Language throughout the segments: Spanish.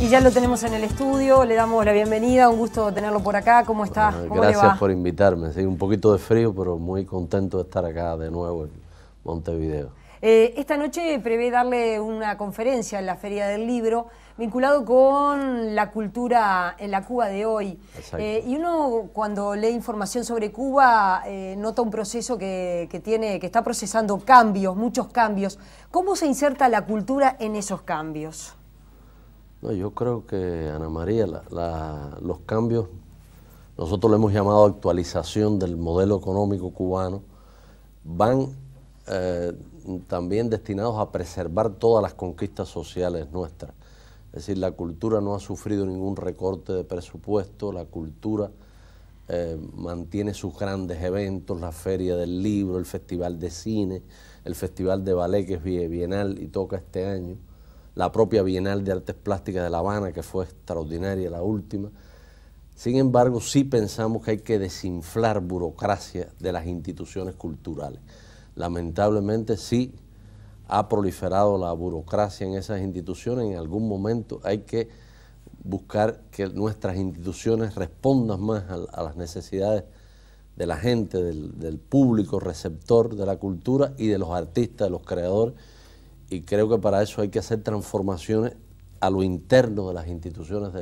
Y ya lo tenemos en el estudio, le damos la bienvenida, un gusto tenerlo por acá. ¿Cómo está? ¿Cómo le va? Gracias por invitarme. Sí, un poquito de frío, pero muy contento de estar acá de nuevo en Montevideo. Esta noche prevé darle una conferencia en la Feria del Libro vinculado con la cultura en la Cuba de hoy. Y uno cuando lee información sobre Cuba nota un proceso que está procesando cambios, muchos cambios. ¿Cómo se inserta la cultura en esos cambios? No, yo creo que, Ana María, los cambios, nosotros lo hemos llamado actualización del modelo económico cubano, van también destinados a preservar todas las conquistas sociales nuestras. Es decir, la cultura no ha sufrido ningún recorte de presupuesto, la cultura mantiene sus grandes eventos, la Feria del Libro, el Festival de Cine, el Festival de Ballet, que es bienal y toca este año, la propia Bienal de Artes Plásticas de La Habana, que fue extraordinaria, la última. Sin embargo, sí pensamos que hay que desinflar burocracia de las instituciones culturales. Lamentablemente sí ha proliferado la burocracia en esas instituciones. En algún momento hay que buscar que nuestras instituciones respondan más a las necesidades de la gente, del público receptor de la cultura y de los artistas, de los creadores. Y creo que para eso hay que hacer transformaciones a lo interno de las instituciones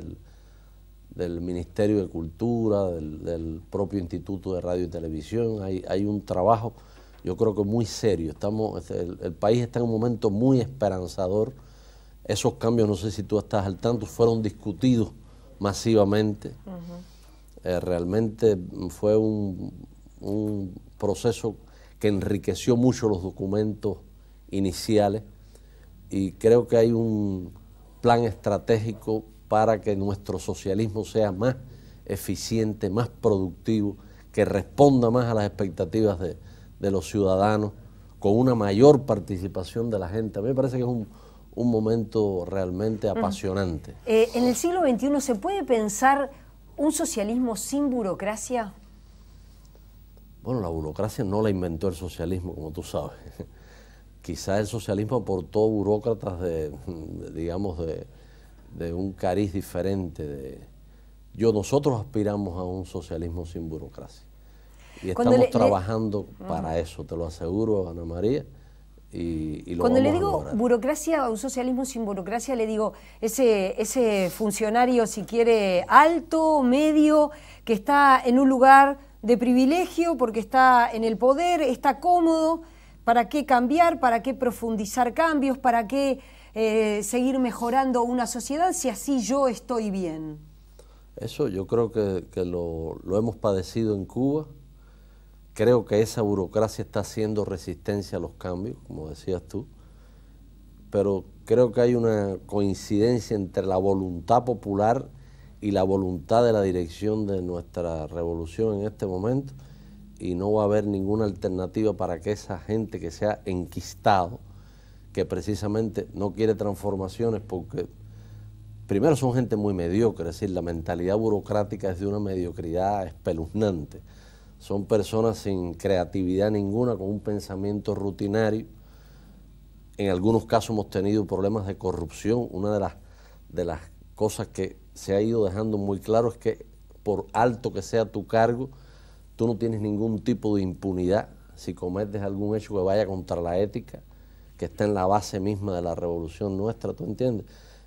del Ministerio de Cultura, del propio Instituto de Radio y Televisión. Hay un trabajo, yo creo que muy serio. El país está en un momento muy esperanzador. Esos cambios, no sé si tú estás al tanto, fueron discutidos masivamente. Realmente fue un proceso que enriqueció mucho los documentos iniciales. Y creo que hay un plan estratégico para que nuestro socialismo sea más eficiente, más productivo, que responda más a las expectativas de los ciudadanos, con una mayor participación de la gente. A mí me parece que es un momento realmente apasionante. ¿En el siglo XXI se puede pensar un socialismo sin burocracia? Bueno, la burocracia no la inventó el socialismo, como tú sabes. Quizás el socialismo aportó burócratas de un cariz diferente. Nosotros aspiramos a un socialismo sin burocracia. Y estamos trabajando para eso, te lo aseguro, Ana María. Cuando le digo burocracia, un socialismo sin burocracia, le digo ese funcionario, si quiere, alto, medio, que está en un lugar de privilegio porque está en el poder, está cómodo. ¿Para qué cambiar? ¿Para qué profundizar cambios? ¿Para qué seguir mejorando una sociedad si así yo estoy bien? Eso yo creo que lo hemos padecido en Cuba. Creo que esa burocracia está haciendo resistencia a los cambios, como decías tú. Pero creo que hay una coincidencia entre la voluntad popular y la voluntad de la dirección de nuestra revolución en este momento. Y no va a haber ninguna alternativa para que esa gente que se ha enquistado, que precisamente no quiere transformaciones porque primero son gente muy mediocre, es decir, la mentalidad burocrática es de una mediocridad espeluznante. Son personas sin creatividad ninguna, con un pensamiento rutinario. En algunos casos hemos tenido problemas de corrupción. Una de las cosas que se ha ido dejando muy claro es que por alto que sea tu cargo, tú no tienes ningún tipo de impunidad si cometes algún hecho que vaya contra la ética, que está en la base misma de la revolución nuestra, ¿tú entiendes?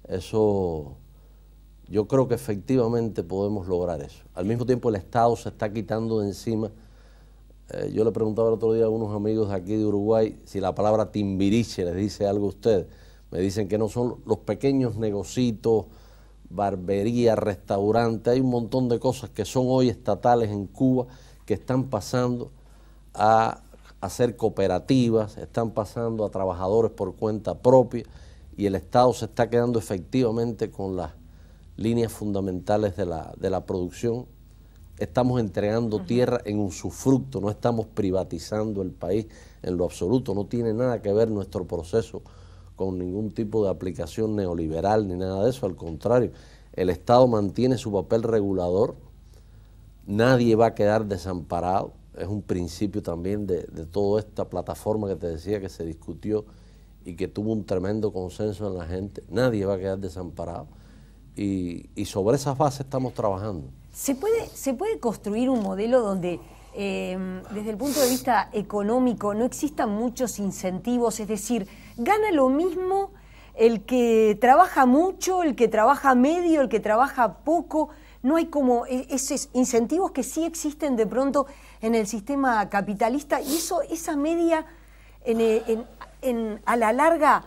Eso, yo creo que efectivamente podemos lograr eso. Al mismo tiempo el Estado se está quitando de encima. Yo le preguntaba el otro día a unos amigos de aquí de Uruguay si la palabra timbiriche les dice algo a ustedes. Me dicen que no son los pequeños negocitos, barbería, restaurante, hay un montón de cosas que son hoy estatales en Cuba, que están pasando a hacer cooperativas, están pasando a trabajadores por cuenta propia y el Estado se está quedando efectivamente con las líneas fundamentales de la producción. Estamos entregando tierra en usufructo, no estamos privatizando el país en lo absoluto, no tiene nada que ver nuestro proceso con ningún tipo de aplicación neoliberal ni nada de eso, al contrario, el Estado mantiene su papel regulador. Nadie va a quedar desamparado, es un principio también de toda esta plataforma que te decía que se discutió y que tuvo un tremendo consenso en la gente. Nadie va a quedar desamparado y sobre esas bases estamos trabajando. ¿Se puede construir un modelo donde desde el punto de vista económico no existan muchos incentivos? Es decir, ¿gana lo mismo el que trabaja mucho, el que trabaja medio, el que trabaja poco? No hay como esos incentivos que sí existen de pronto en el sistema capitalista, y esa media a la larga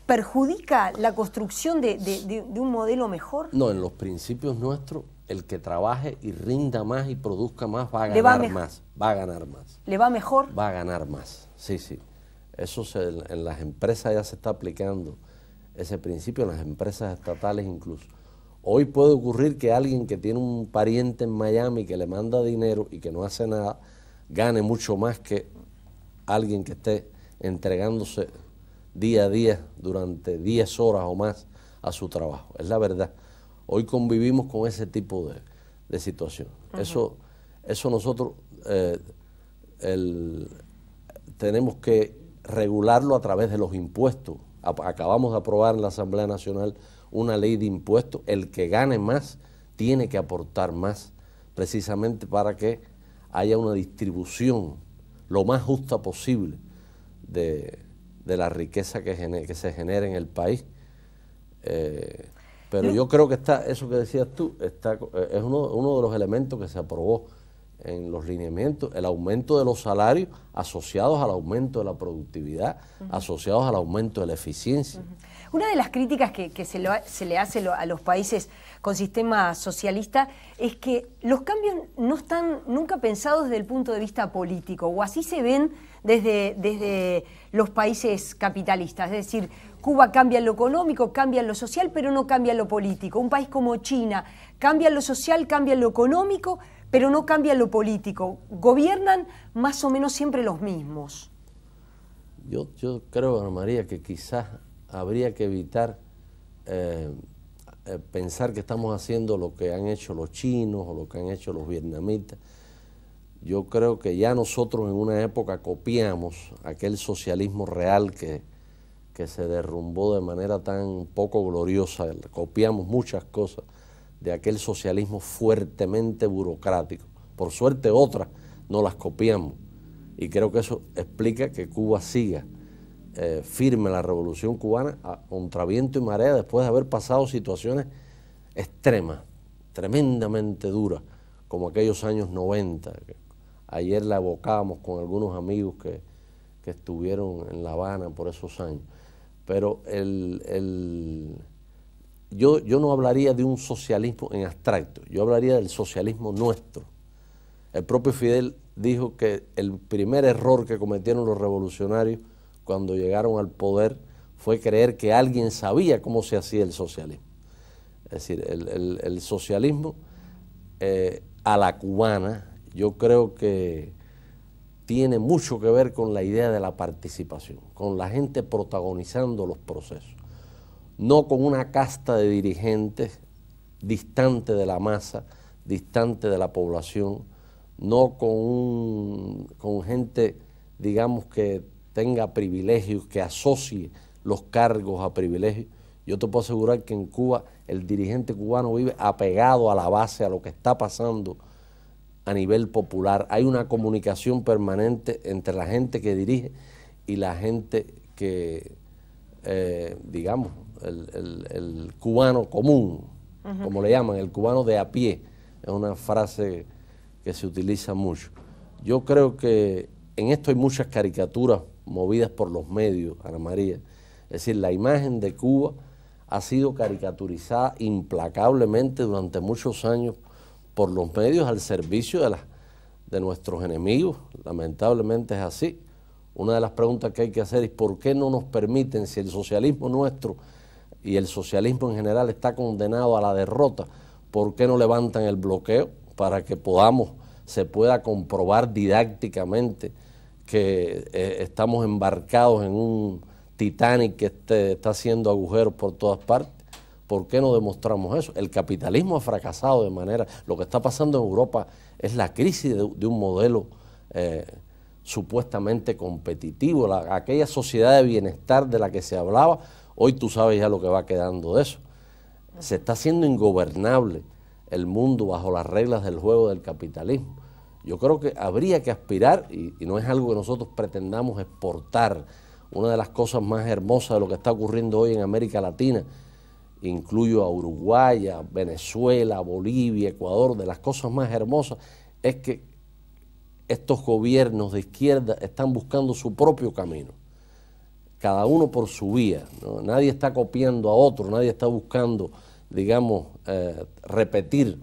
perjudica la construcción de un modelo mejor. No, en los principios nuestros, el que trabaje y rinda más y produzca más va a ganar más. Va a ganar más. ¿Le va mejor? Va a ganar más, sí, sí. Eso en las empresas ya se está aplicando, ese principio, en las empresas estatales incluso. Hoy puede ocurrir que alguien que tiene un pariente en Miami que le manda dinero y que no hace nada, gane mucho más que alguien que esté entregándose día a día durante 10 horas o más a su trabajo. Es la verdad. Hoy convivimos con ese tipo de situación. Eso nosotros tenemos que regularlo a través de los impuestos. Acabamos de aprobar en la Asamblea Nacional una ley de impuestos. El que gane más tiene que aportar más, precisamente para que haya una distribución lo más justa posible de la riqueza que se genera en el país. Pero yo creo que eso que decías tú, es uno de los elementos que se aprobó en los lineamientos, el aumento de los salarios asociados al aumento de la productividad, asociados al aumento de la eficiencia. Una de las críticas que se le hace a los países con sistema socialista es que los cambios no están nunca pensados desde el punto de vista político, o así se ven desde los países capitalistas. Es decir, Cuba cambia lo económico, cambia lo social, pero no cambia lo político. Un país como China cambia lo social, cambia lo económico, pero no cambia lo político. Gobiernan más o menos siempre los mismos. Yo creo, Ana María, que quizás habría que evitar pensar que estamos haciendo lo que han hecho los chinos o lo que han hecho los vietnamitas. Yo creo que ya nosotros en una época copiamos aquel socialismo real que se derrumbó de manera tan poco gloriosa. Copiamos muchas cosas de aquel socialismo fuertemente burocrático. Por suerte otras no las copiamos, y creo que eso explica que Cuba siga firme la revolución cubana contra viento y marea, después de haber pasado situaciones extremas, tremendamente duras, como aquellos años 90. Ayer la evocábamos con algunos amigos que estuvieron en La Habana por esos años. Pero yo no hablaría de un socialismo en abstracto, yo hablaría del socialismo nuestro. El propio Fidel dijo que el primer error que cometieron los revolucionarios cuando llegaron al poder fue creer que alguien sabía cómo se hacía el socialismo. Es decir, el socialismo a la cubana, yo creo que tiene mucho que ver con la idea de la participación, con la gente protagonizando los procesos, no con una casta de dirigentes distante de la masa, distante de la población, no con gente, digamos, que tenga privilegios, que asocie los cargos a privilegios. Yo te puedo asegurar que en Cuba el dirigente cubano vive apegado a la base, a lo que está pasando a nivel popular. Hay una comunicación permanente entre la gente que dirige y la gente que, digamos, el cubano común, como le llaman, el cubano de a pie. Es una frase que se utiliza mucho. Yo creo que en esto hay muchas caricaturas movidas por los medios, Ana María. Es decir, la imagen de Cuba ha sido caricaturizada implacablemente durante muchos años por los medios al servicio de nuestros enemigos. Lamentablemente es así. Una de las preguntas que hay que hacer es ¿por qué no nos permiten, si el socialismo nuestro y el socialismo en general está condenado a la derrota, por qué no levantan el bloqueo para que se pueda comprobar didácticamente que estamos embarcados en un Titanic que está haciendo agujeros por todas partes? ¿Por qué no demostramos eso? El capitalismo ha fracasado de manera... Lo que está pasando en Europa es la crisis de un modelo supuestamente competitivo. Aquella sociedad de bienestar de la que se hablaba, hoy tú sabes ya lo que va quedando de eso. Se está haciendo ingobernable el mundo bajo las reglas del juego del capitalismo. Yo creo que habría que aspirar, y no es algo que nosotros pretendamos exportar, una de las cosas más hermosas de lo que está ocurriendo hoy en América Latina, incluyo a Uruguay, a Venezuela, a Bolivia, Ecuador, de las cosas más hermosas es que estos gobiernos de izquierda están buscando su propio camino, cada uno por su vía, ¿no? Nadie está copiando a otro, nadie está buscando, digamos, repetir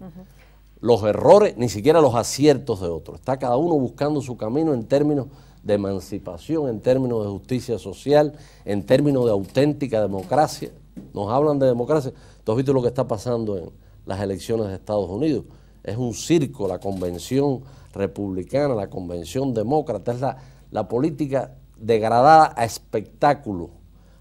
los errores, ni siquiera los aciertos de otros. Está cada uno buscando su camino en términos de emancipación, en términos de justicia social, en términos de auténtica democracia. Nos hablan de democracia. Tú has visto lo que está pasando en las elecciones de Estados Unidos. Es un circo, la convención republicana, la convención demócrata, es la política degradada a espectáculo,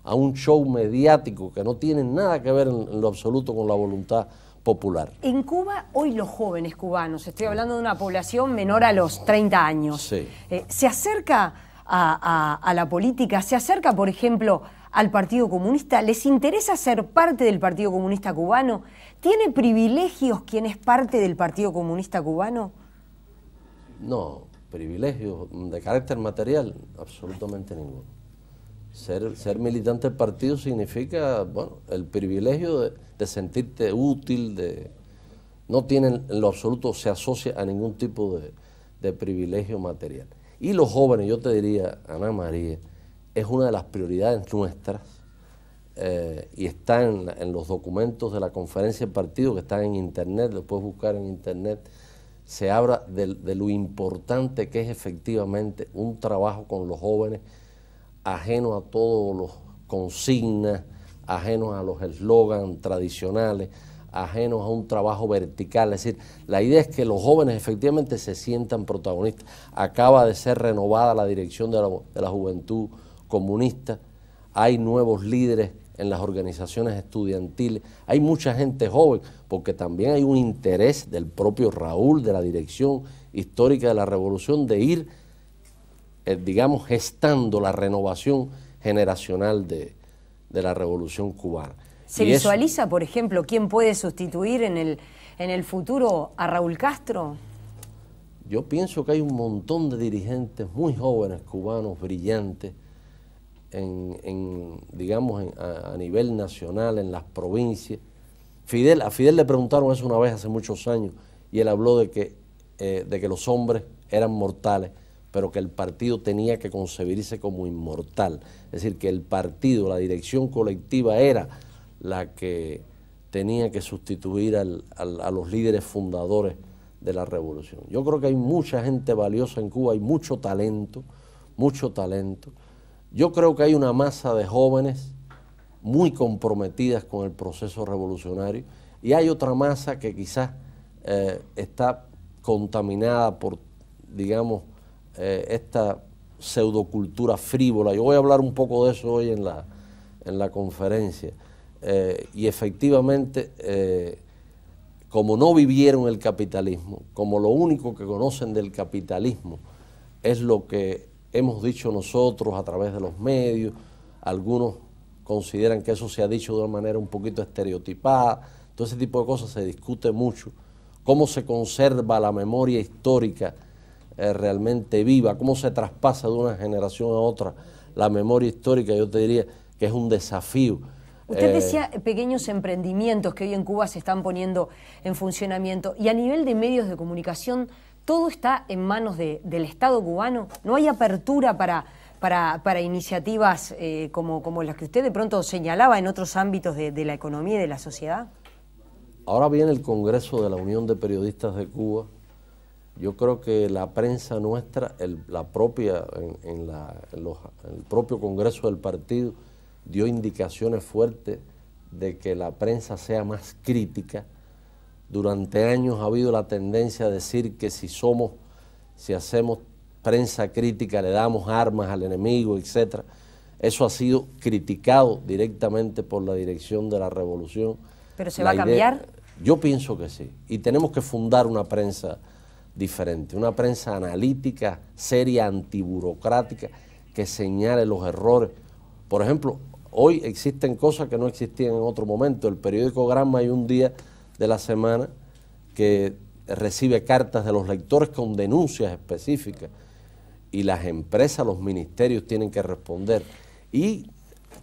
a un show mediático que no tiene nada que ver en lo absoluto con la voluntad popular. En Cuba, hoy los jóvenes cubanos, estoy hablando de una población menor a los 30 años, sí. ¿Se acerca a la política? ¿Se acerca, por ejemplo, al Partido Comunista? ¿Les interesa ser parte del Partido Comunista Cubano? ¿Tiene privilegios quien es parte del Partido Comunista Cubano? No, privilegios de carácter material, absolutamente ninguno. Ser militante del partido significa, bueno, el privilegio de sentirte útil, no tiene en lo absoluto, se asocia a ningún tipo de privilegio material. Y los jóvenes, yo te diría, Ana María, es una de las prioridades nuestras y está en los documentos de la conferencia del partido que están en internet, lo puedes buscar en internet. Se habla de lo importante que es efectivamente un trabajo con los jóvenes, ajeno a todos los consignas, ajenos a los eslogans tradicionales, ajenos a un trabajo vertical. Es decir, la idea es que los jóvenes efectivamente se sientan protagonistas. Acaba de ser renovada la dirección de la juventud comunista, hay nuevos líderes en las organizaciones estudiantiles, hay mucha gente joven, porque también hay un interés del propio Raúl, de la dirección histórica de la revolución, de ir, digamos, gestando la renovación generacional de la revolución cubana. ¿Se visualiza, por ejemplo, quién puede sustituir en el futuro a Raúl Castro? Yo pienso que hay un montón de dirigentes muy jóvenes cubanos, brillantes, digamos, a nivel nacional, en las provincias. A Fidel le preguntaron eso una vez hace muchos años y él habló de que los hombres eran mortales, pero que el partido tenía que concebirse como inmortal. Es decir, que el partido, la dirección colectiva era la que tenía que sustituir a los líderes fundadores de la revolución. Yo creo que hay mucha gente valiosa en Cuba, hay mucho talento, mucho talento. Yo creo que hay una masa de jóvenes muy comprometidas con el proceso revolucionario y hay otra masa que quizás está contaminada por, digamos, esta pseudocultura frívola. Yo voy a hablar un poco de eso hoy en la conferencia. Y efectivamente, como no vivieron el capitalismo, como lo único que conocen del capitalismo es lo que hemos dicho nosotros a través de los medios, algunos consideran que eso se ha dicho de una manera un poquito estereotipada, todo ese tipo de cosas se discute mucho, cómo se conserva la memoria histórica realmente viva, cómo se traspasa de una generación a otra la memoria histórica. Yo te diría que es un desafío. Usted decía pequeños emprendimientos que hoy en Cuba se están poniendo en funcionamiento, y a nivel de medios de comunicación, ¿todo está en manos del Estado cubano? ¿No hay apertura para iniciativas como las que usted de pronto señalaba en otros ámbitos de la economía y de la sociedad? Ahora viene el Congreso de la Unión de Periodistas de Cuba. Yo creo que la prensa nuestra, el propio Congreso del partido, dio indicaciones fuertes de que la prensa sea más crítica. Durante años ha habido la tendencia a decir que si hacemos prensa crítica le damos armas al enemigo, etc. Eso ha sido criticado directamente por la dirección de la revolución. ¿Pero se va a cambiar? Yo pienso que sí. Y tenemos que fundar una prensa diferente, una prensa analítica, seria, antiburocrática, que señale los errores. Por ejemplo, hoy existen cosas que no existían en otro momento. El periódico Granma hay un día de la semana que recibe cartas de los lectores con denuncias específicas y las empresas, los ministerios tienen que responder. Y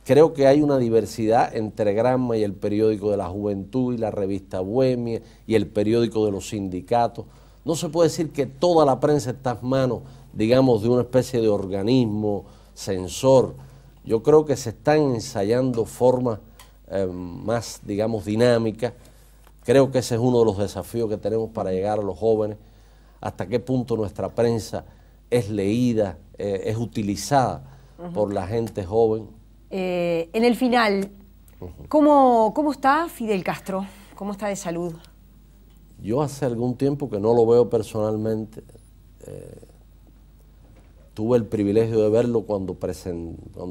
creo que hay una diversidad entre Granma y el periódico de la Juventud y la revista Bohemia y el periódico de los sindicatos. No se puede decir que toda la prensa está en manos, digamos, de una especie de organismo censor. Yo creo que se están ensayando formas más, digamos, dinámicas. Creo que ese es uno de los desafíos que tenemos para llegar a los jóvenes, hasta qué punto nuestra prensa es leída, es utilizada por la gente joven. En el final, ¿cómo está Fidel Castro? ¿Cómo está de salud? Yo hace algún tiempo que no lo veo personalmente. Tuve el privilegio de verlo cuando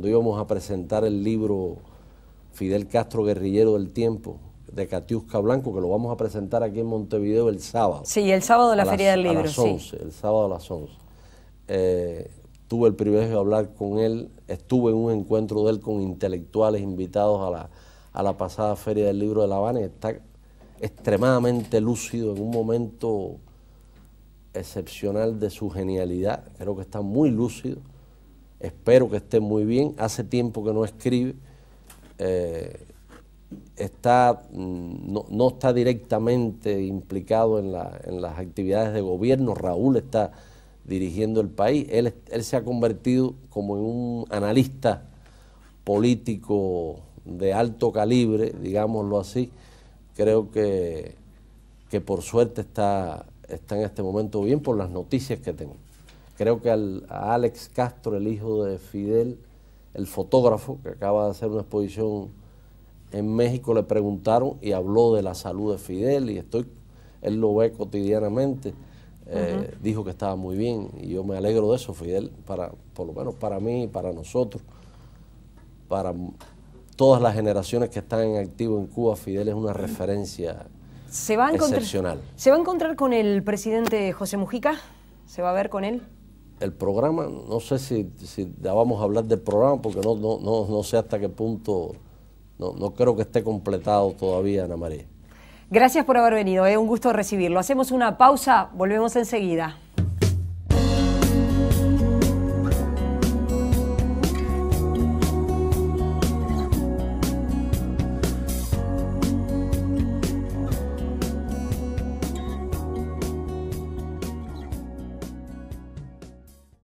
íbamos a presentar el libro Fidel Castro, Guerrillero del Tiempo, de Katiuska Blanco, que lo vamos a presentar aquí en Montevideo el sábado. Sí, el sábado en la Feria del Libro. A las 11, sí. El sábado a las 11. Tuve el privilegio de hablar con él, estuve en un encuentro de él con intelectuales invitados a la pasada Feria del Libro de La Habana, y está extremadamente lúcido, en un momento excepcional de su genialidad. Creo que está muy lúcido, espero que esté muy bien. Hace tiempo que no escribe, no está directamente implicado en las actividades de gobierno. Raúl está dirigiendo el país. Él se ha convertido como en un analista político de alto calibre, digámoslo así. Creo que por suerte está en este momento bien por las noticias que tengo. Creo que a Alex Castro, el hijo de Fidel, el fotógrafo que acaba de hacer una exposición en México, le preguntaron y habló de la salud de Fidel, y él lo ve cotidianamente. Dijo que estaba muy bien, y yo me alegro de eso. Fidel, por lo menos para mí y para nosotros, para todas las generaciones que están en activo en Cuba, Fidel es una referencia excepcional. ¿Se va a encontrar con el presidente José Mujica? ¿Se va a ver con él? El programa, no sé si ya vamos a hablar del programa, porque no sé hasta qué punto, no creo que esté completado todavía, Ana María. Gracias por haber venido, un gusto recibirlo. Hacemos una pausa, volvemos enseguida.